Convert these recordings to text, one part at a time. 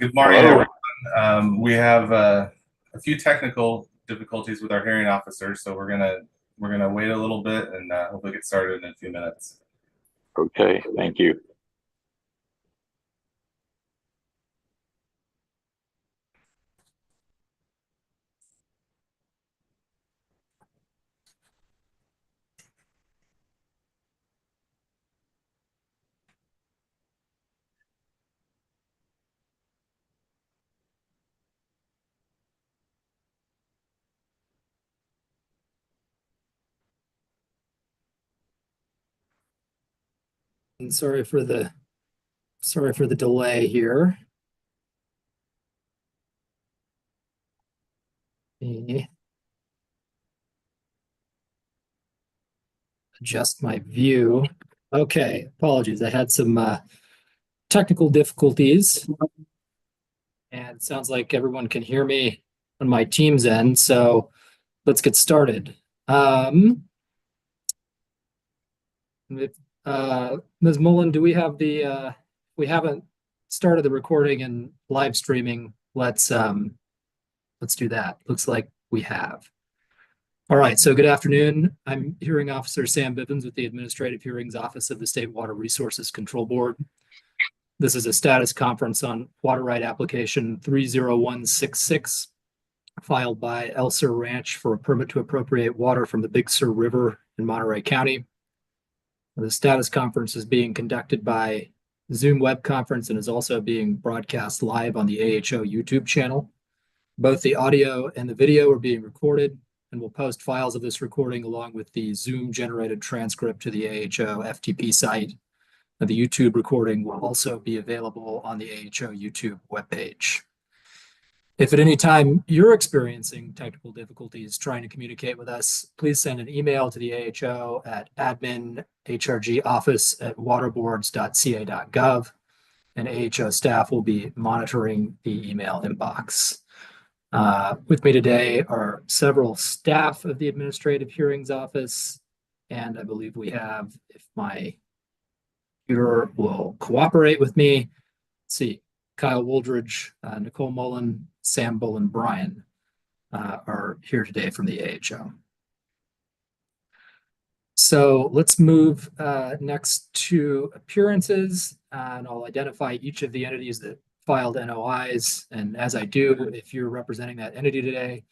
Good morning, Hello. everyone. We have a few technical difficulties with our hearing officer, so we're gonna wait a little bit and hopefully get started in a few minutes. Okay, thank you. And sorry for the delay here. Adjust my view. Okay, apologies. I had some technical difficulties, and it sounds like everyone can hear me on my Teams end. So let's get started. Ms. Mullen, do we have the? We haven't started the recording and live streaming. Let's do that. Looks like we have. All right, so good afternoon. I'm Hearing Officer Sam Bivens with the Administrative Hearings Office of the State Water Resources Control Board. This is a status conference on water right application 30166, filed by El Sur Ranch for a permit to appropriate water from the Big Sur River in Monterey County. The status conference is being conducted by Zoom web conference and is also being broadcast live on the AHO YouTube channel. Both the audio and the video are being recorded, and we'll post files of this recording along with the Zoom generated transcript to the AHO FTP site. And the YouTube recording will also be available on the AHO YouTube webpage. If at any time you're experiencing technical difficulties trying to communicate with us, please send an email to the AHO at admin@waterboards.ca.gov, and AHO staff will be monitoring the email inbox. With me today are several staff of the Administrative Hearings Office, and I believe we have, if my computer will cooperate with me, let's see, Kyle Wooldridge, Nicole Mullen, Sam Bullen, Brian are here today from the AHO. So let's move next to appearances, and I'll identify each of the entities that filed NOIs. And as I do, if you're representing that entity today,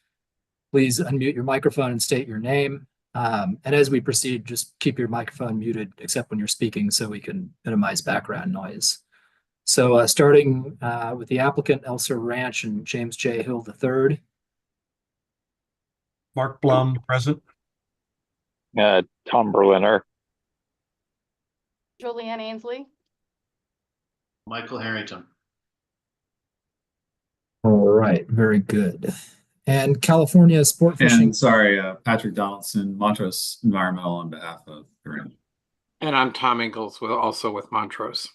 please unmute your microphone and state your name. And as we proceed, just keep your microphone muted except when you're speaking so we can minimize background noise. So starting with the applicant, El Sur Ranch and James J. Hill III. Mark Blum, present. Tom Berliner. Julianne Ainsley. Michael Harrington. All right, very good. And California Sport Fishing. And sorry, Patrick Donaldson, Montrose Environmental on behalf of the ranch. And I'm Tom Ingalls, also with Montrose.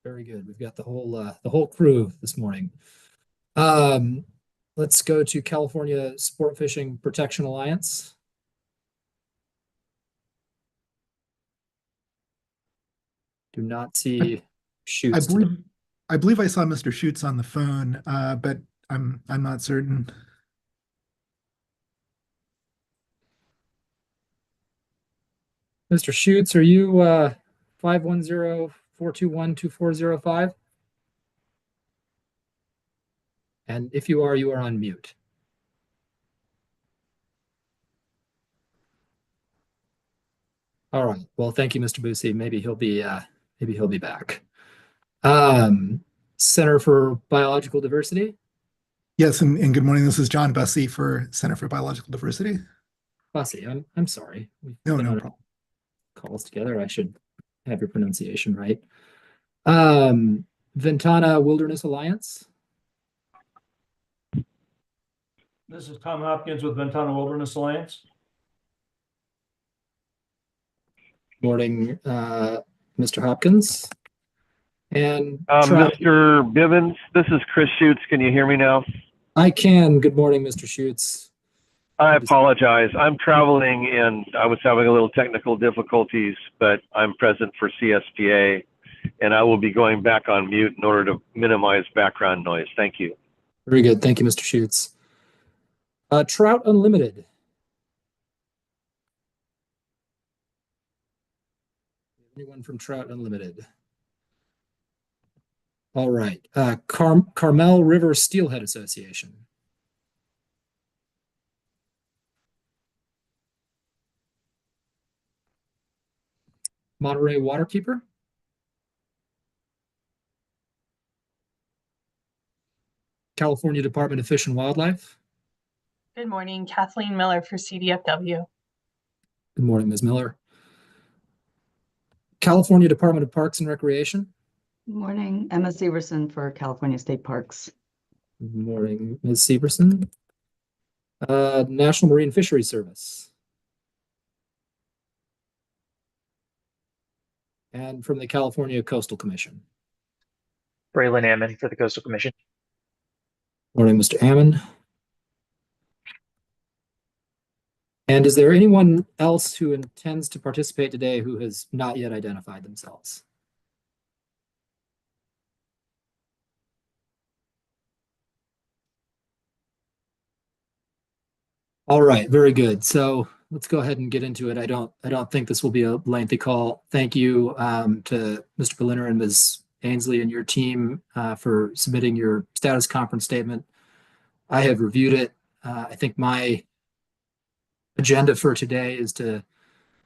Very good. We've got the whole crew this morning. Let's go to California Sport Fishing Protection Alliance. Do not see Schutz. I believe I saw Mr. Schutz on the phone, but I'm not certain. Mr. Schutz, are you 510-421-2405? And if you are on mute. All right. Well, thank you, Mr. Boosie. Maybe he'll be back. Center for Biological Diversity. Yes, and good morning. This is John Bussey for Center for Biological Diversity. Bussey, I'm sorry. No problem. Calls together. I should have your pronunciation right. Ventana Wilderness Alliance. This is Tom Hopkins with Ventana Wilderness Alliance. Morning, Mr. Hopkins. And Mr. Bivens, this is Chris Schutz. Can you hear me now? I can. Good morning, Mr. Schutz. I apologize. I'm traveling and I was having a little technical difficulties, but I'm present for CSPA. and I will be going back on mute in order to minimize background noise. Thank you. Very good. Thank you, Mr. Schutz. Trout Unlimited. Anyone from Trout Unlimited? All right. Carmel River Steelhead Association. Monterey Waterkeeper. California Department of Fish and Wildlife. Good morning, Kathleen Miller for CDFW. Good morning, Ms. Miller. California Department of Parks and Recreation. Good morning, Emma Severson for California State Parks. Good morning, Ms. Severson. National Marine Fisheries Service. And from the California Coastal Commission. Braylon Ammon for the Coastal Commission. Morning, Mr. Ammon. And is there anyone else who intends to participate today who has not yet identified themselves? All right, very good. So let's go ahead and get into it. I don't think this will be a lengthy call. Thank you to Mr. Berliner and Ms. Ainsley and your team for submitting your status conference statement. I have reviewed it. I think my agenda for today is to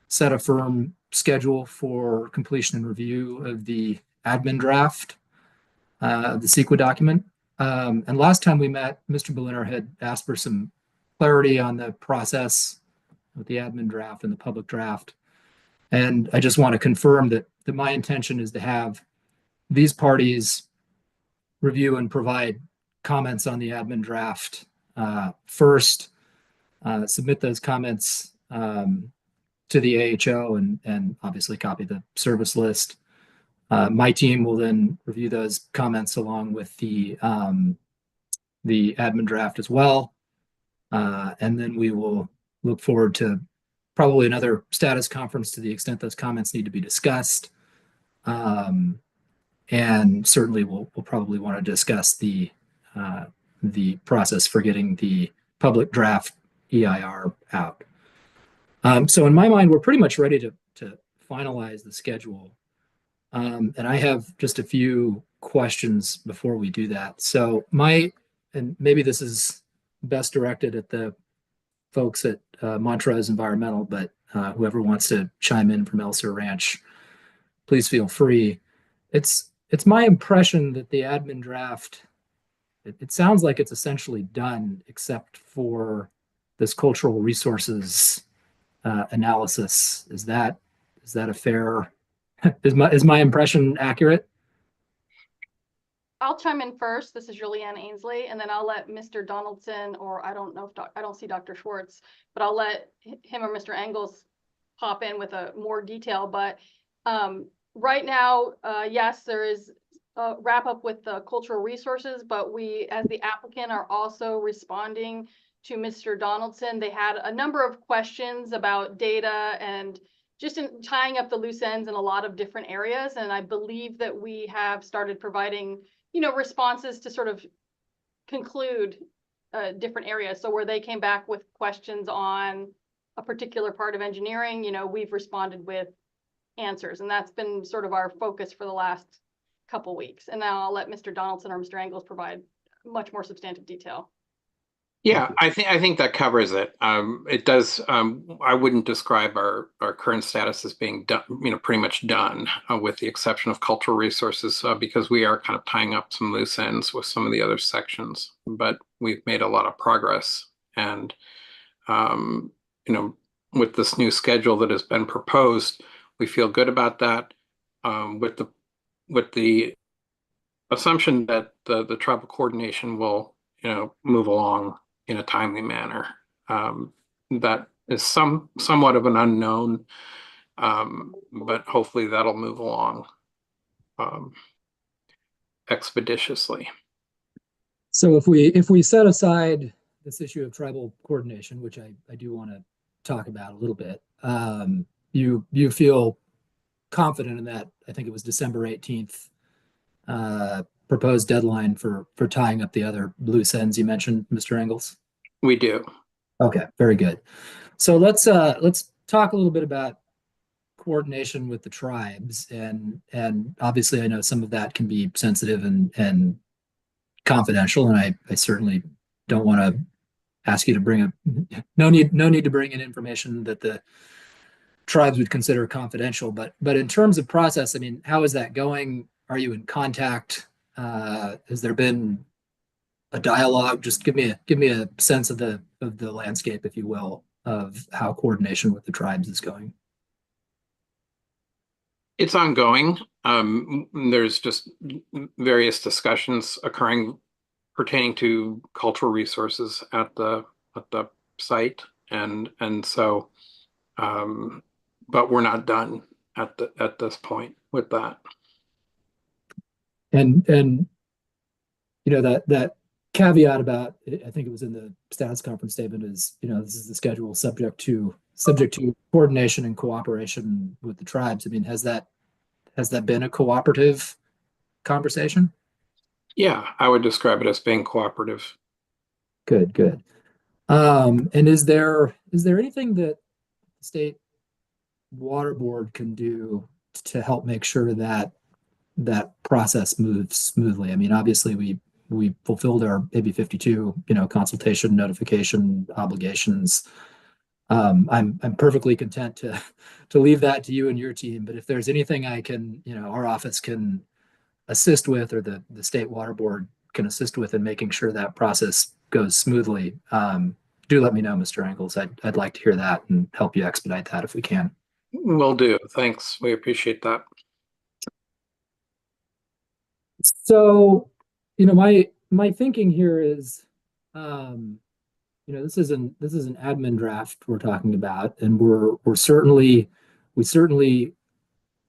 set a firm schedule for completion and review of the admin draft of the CEQA document. And last time we met, Mr. Berliner had asked for some clarity on the process with the admin draft and the public draft. And I just want to confirm that my intention is to have these parties review and provide comments on the admin draft first, submit those comments to the AHO and obviously copy the service list. My team will then review those comments along with the admin draft as well. And then we will look forward to probably another status conference to the extent those comments need to be discussed. And certainly we'll probably want to discuss the process for getting the public draft EIR out. So in my mind, we're pretty much ready to finalize the schedule. And I have just a few questions before we do that. So and maybe this is best directed at the folks at Montrose Environmental, but whoever wants to chime in from Elser Ranch, please feel free. It's my impression that the admin draft, it sounds like it's essentially done except for this cultural resources analysis. Is that a fair, is my impression accurate? I'll chime in first. This is Julianne Ainsley, and then I'll let Mr. Donaldson, or I don't know if I don't see Dr. Schwartz, but I'll let him or Mr. Engels pop in with a more detail. But right now, yes, there is a wrap up with the cultural resources, but we, as the applicant, are also responding to Mr. Donaldson. They had a number of questions about data and just in tying up the loose ends in a lot of different areas. And I believe that we have started providing, responses to sort of conclude different areas. So where they came back with questions on a particular part of engineering, we've responded with answers. And that's been sort of our focus for the last couple weeks. And now I'll let Mr. Donaldson or Mr. Engels provide much more substantive detail. Yeah, I think that covers it. It does. I wouldn't describe our current status as being done, pretty much done, with the exception of cultural resources, because we are kind of tying up some loose ends with some of the other sections. But we've made a lot of progress, and with this new schedule that has been proposed, we feel good about that. With the assumption that the tribal coordination will move along in a timely manner. That is somewhat of an unknown, but hopefully that'll move along expeditiously. So if we set aside this issue of tribal coordination, which I do want to talk about a little bit, you feel confident in that. I think it was December 18th proposed deadline for tying up the other loose ends you mentioned, Mr. Engels. We do. Okay, very good. So let's talk a little bit about coordination with the tribes, and obviously I know some of that can be sensitive and confidential, and I certainly don't want to ask you to bring up no need to bring in information that the tribes would consider confidential, but in terms of process, I mean, how is that going? Are you in contact? Has there been a dialogue? Just give me a sense of the landscape, if you will, of how coordination with the tribes is going. It's ongoing. There's just various discussions occurring pertaining to cultural resources at the site, and so, but we're not done at this point with that. And you know, that caveat about, I think it was in the status conference statement, is, you know, this is the schedule subject to coordination and cooperation with the tribes. I mean, has that been a cooperative conversation? Yeah, I would describe it as being cooperative. Good. And is there anything that the state water board can do to help make sure that process moves smoothly? I mean, obviously we fulfilled our AB 52, you know, consultation notification obligations. I'm perfectly content to leave that to you and your team, but if there's anything I can, you know, our office can assist with, or the state water board can assist with in making sure that process goes smoothly, do let me know, Mr. Engels. I'd like to hear that and help you expedite that if we can. Will do. Thanks. We appreciate that. So, you know, my thinking here is, you know, this is an admin draft we're talking about, and we certainly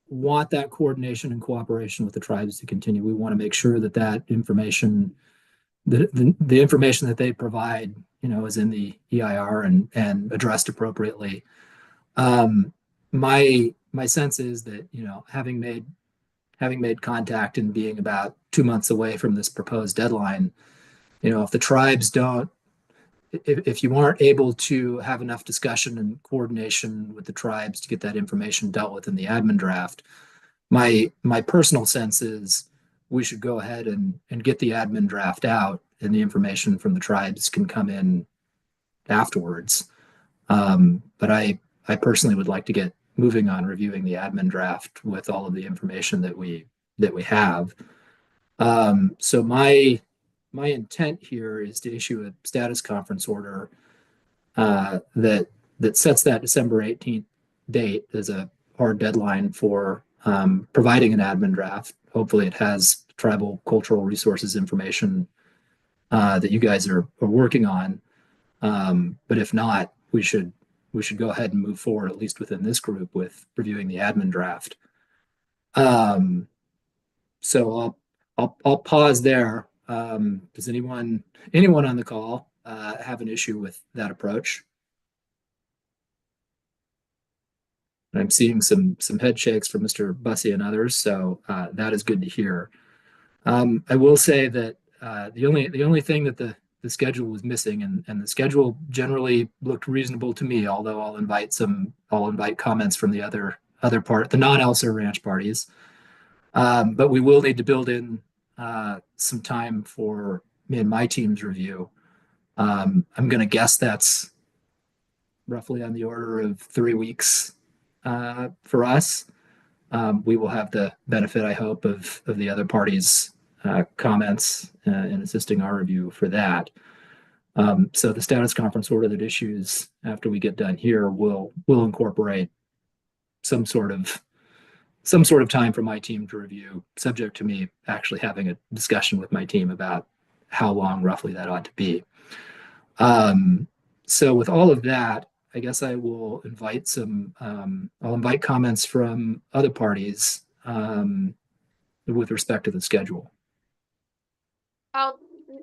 want that coordination and cooperation with the tribes to continue. We want to make sure that information, the information that they provide, you know, is in the EIR and addressed appropriately. My sense is that, you know, having made contact and being about 2 months away from this proposed deadline, you know, if the tribes don't, if you aren't able to have enough discussion and coordination with the tribes to get that information dealt with in the admin draft, my personal sense is we should go ahead and get the admin draft out, and the information from the tribes can come in afterwards. But I personally would like to get moving on reviewing the admin draft with all of the information that we have. So my intent here is to issue a status conference order that sets that December 18th date as a hard deadline for providing an admin draft. Hopefully it has tribal cultural resources information that you guys are working on. But if not, we should go ahead and move forward, at least within this group, with reviewing the admin draft. So I'll pause there. Does anyone on the call have an issue with that approach? I'm seeing some head shakes from Mr. Bussey and others, so that is good to hear. I will say that the only thing that the schedule was missing, and the schedule generally looked reasonable to me, although I'll invite comments from the other part, the non-Elser Ranch parties. But we will need to build in some time for me and my team's review. I'm going to guess that's roughly on the order of 3 weeks for us. We will have the benefit, I hope, of the other parties' comments in assisting our review for that. So the status conference order that issues after we get done here will incorporate some sort of time for my team to review, subject to me actually having a discussion with my team about how long roughly that ought to be. So with all of that, I guess I will invite I'll invite comments from other parties with respect to the schedule.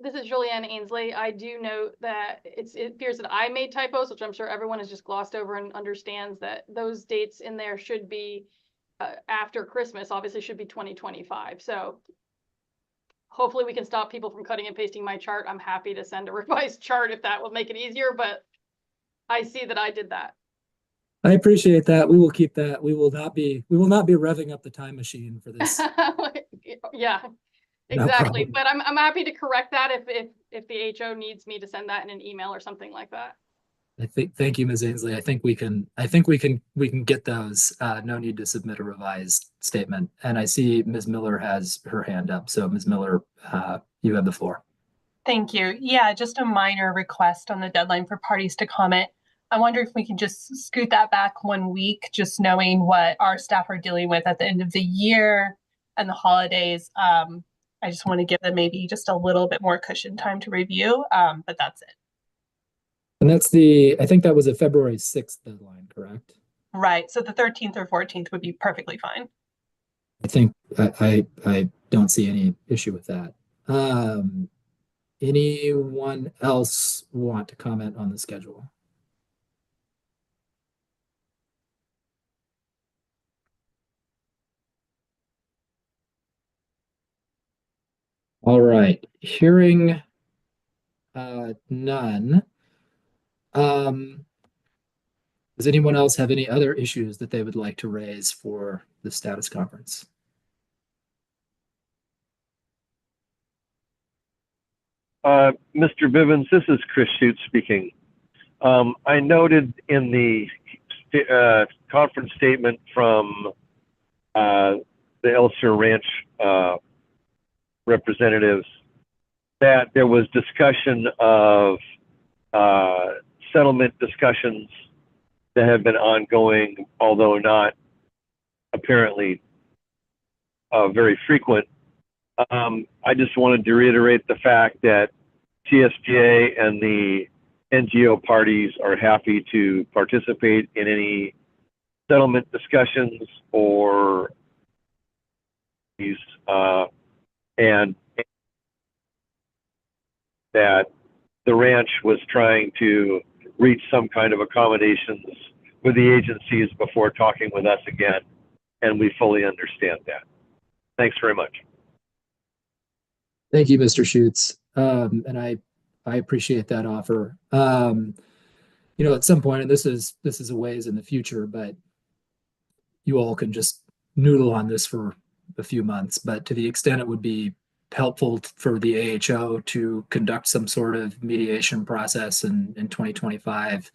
This is Julianne Ainsley. I do note that it appears that I made typos, which I'm sure everyone has just glossed over and understands that those dates in there should be after Christmas obviously should be 2025. So hopefully we can stop people from cutting and pasting my chart. I'm happy to send a revised chart if that will make it easier, but I see that I did that. I appreciate that. We will keep that. We will not be revving up the time machine for this. Yeah, No exactly. problem. But I'm happy to correct that if the HO needs me to send that in an email or something like that. Thank you, Ms. Ainsley. I think we can get those. No need to submit a revised statement. And I see Ms. Miller has her hand up. So Ms. Miller, you have the floor. Thank you. Yeah, just a minor request on the deadline for parties to comment. I wonder if we can just scoot that back 1 week, just knowing what our staff are dealing with at the end of the year and the holidays. I just want to give them maybe just a little bit more cushion time to review, but that's it. And that's I think that was a February 6th deadline, correct? Right. So the 13th or 14th would be perfectly fine. I think I don't see any issue with that. Anyone else want to comment on the schedule? All right, hearing none. Does anyone else have any other issues that they would like to raise for the status conference? Mr. Bivens, this is Chris Shute speaking. I noted in the conference statement from the Elser Ranch representatives that there was discussion of settlement discussions that have been ongoing, although not apparently very frequent. I just wanted to reiterate the fact that CSPA and the NGO parties are happy to participate in any settlement discussions or these, and that the ranch was trying to reach some kind of accommodations with the agencies before talking with us again, and we fully understand that. Thanks very much. Thank you, Mr. Schutz. And I appreciate that offer. You know, at some point, and this is a ways in the future, but you all can just noodle on this for a few months. But to the extent it would be helpful for the AHO to conduct some sort of mediation process in 2025.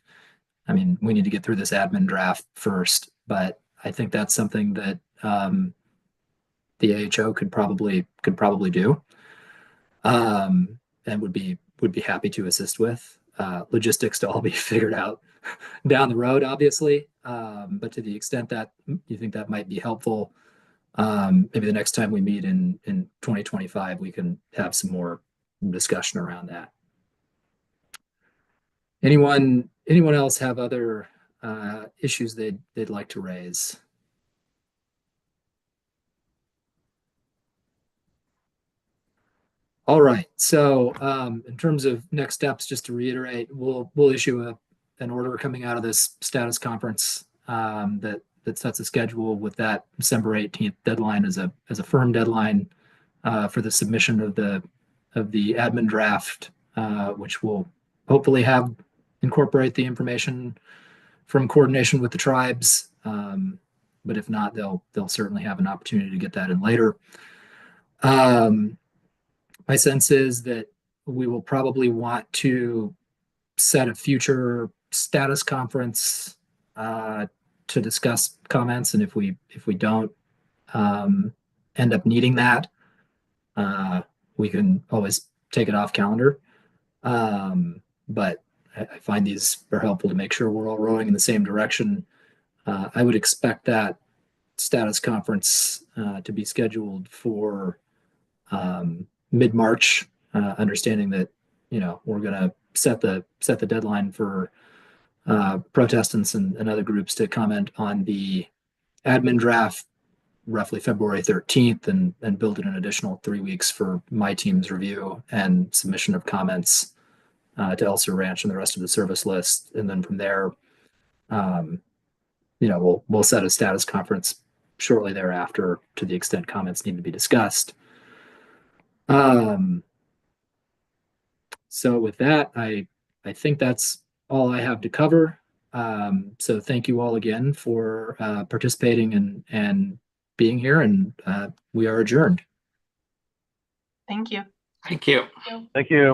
I mean, we need to get through this admin draft first, but I think that's something that the AHO could probably do, and would be happy to assist with. Logistics to all be figured out down the road, obviously, but to the extent that you think that might be helpful, maybe the next time we meet in 2025, we can have some more discussion around that. Anyone else have other issues they'd like to raise? All right. So in terms of next steps, just to reiterate, we'll issue an order coming out of this status conference that sets a schedule with that December 18th deadline as a firm deadline for the submission of the admin draft, which will hopefully incorporate the information from coordination with the tribes. But if not, they'll certainly have an opportunity to get that in later. My sense is that we will probably want to set a future status conference to discuss comments, and if we don't end up needing that, we can always take it off calendar. But I find these are helpful to make sure we're all rowing in the same direction. I would expect that status conference to be scheduled for mid-March, understanding that, you know, we're going to set the deadline for protestants and other groups to comment on the admin draft roughly February 13th, and build in an additional 3 weeks for my team's review and submission of comments to Elser Ranch and the rest of the service list. And then from there, you know, we'll set a status conference shortly thereafter to the extent comments need to be discussed. So with that, I think that's all I have to cover. So thank you all again for participating and being here, and we are adjourned. Thank you. Thank you. Thank you.